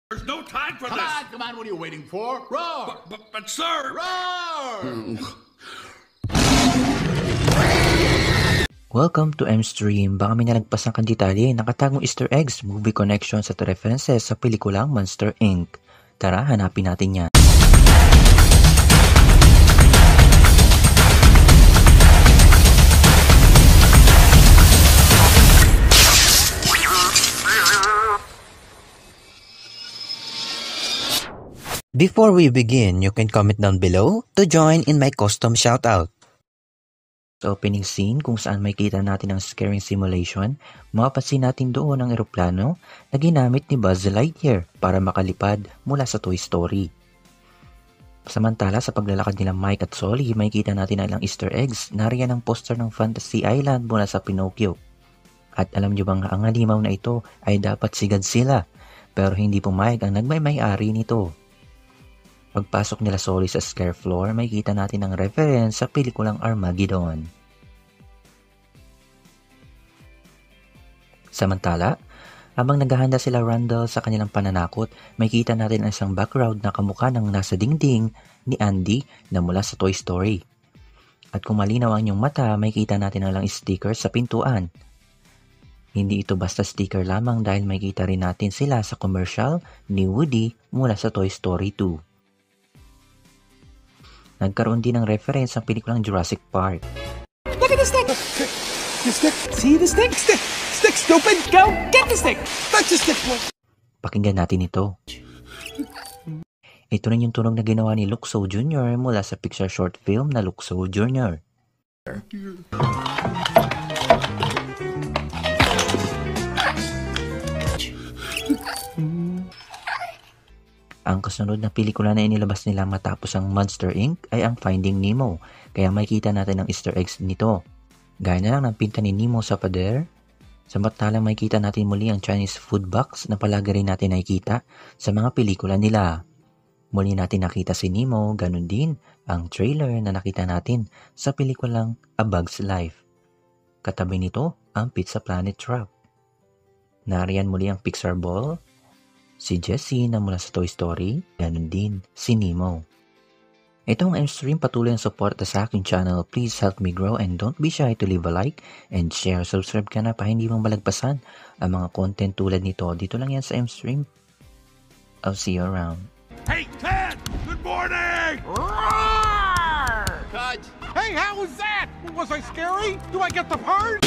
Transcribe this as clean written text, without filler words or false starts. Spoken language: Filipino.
There's no time for this! Come on, what are you waiting for? Roar! But sir! Roar! Welcome to M-Stream. Baka may nalagpas ng detalye, nakatagong Easter eggs, movie connections at references sa pelikulang Monster Inc. Tara, hanapin natin yan. Before we begin, you can comment down below to join in my custom shoutout. Sa opening scene kung saan makikita natin ang scaring simulation, mapapansin natin doon ang eroplano na ginamit ni Buzz Lightyear para makalipad mula sa Toy Story. Samantala sa paglalakad nila Mike at Sully, makikita natin ang ilang Easter eggs. Nariyan ang poster ng Fantasy Island mula sa Pinocchio. At alam nyo bang ang halimaw na ito ay dapat si Godzilla, pero hindi pumayag ang nagmay-ari nito. Pagpasok nila Sully sa scare floor, makikita natin ang reference sa pelikulang Armageddon. Samantala, habang naghahanda sila Randall sa kanilang pananakot, makikita natin ang isang background na kamukha ng nasa dingding ni Andy na mula sa Toy Story. At kung malinaw ang inyong mata, makikita natin ang ilang sticker sa pintuan. Hindi ito basta sticker lamang dahil makikita rin natin sila sa commercial ni Woody mula sa Toy Story 2. Nagkaroon din ng reference sa pelikulang Jurassic Park. Look at the stick! The stick! See the stick? Stick! Stick, stupid! Go! Get the stick! Back the stick! Pakinggan natin ito. Ito rin yung tunog na ginawa ni Lukso Jr. mula sa Pixar short film na Lukso Jr. Ang kasunod na pelikula na inilabas nila matapos ang Monster Inc. ay ang Finding Nemo, kaya makikita natin ang Easter eggs nito. Gaya na lang ng pinta ni Nemo sa pader. Samantalang makikita natin muli ang Chinese food box na palagi rin natin nakikita sa mga pelikula nila. Muli natin nakita si Nemo, ganun din ang trailer na nakita natin sa pelikulang A Bug's Life. Katabi nito ang Pizza Planet Truck. Nariyan muli ang Pixar Ball, si Jessie na mula sa Toy Story, ganun din si Nemo. Itong M-Stream, patuloy ang suporta sa aking channel. Please help me grow and don't be shy to leave a like and share. Subscribe ka na para hindi mong malagpasan ang mga content tulad nito. Dito lang yan sa M-Stream. I'll see you around. Hey, Ted! Good morning! Roar! Cut! Hey, how was that? Was I scary? Do I get the part?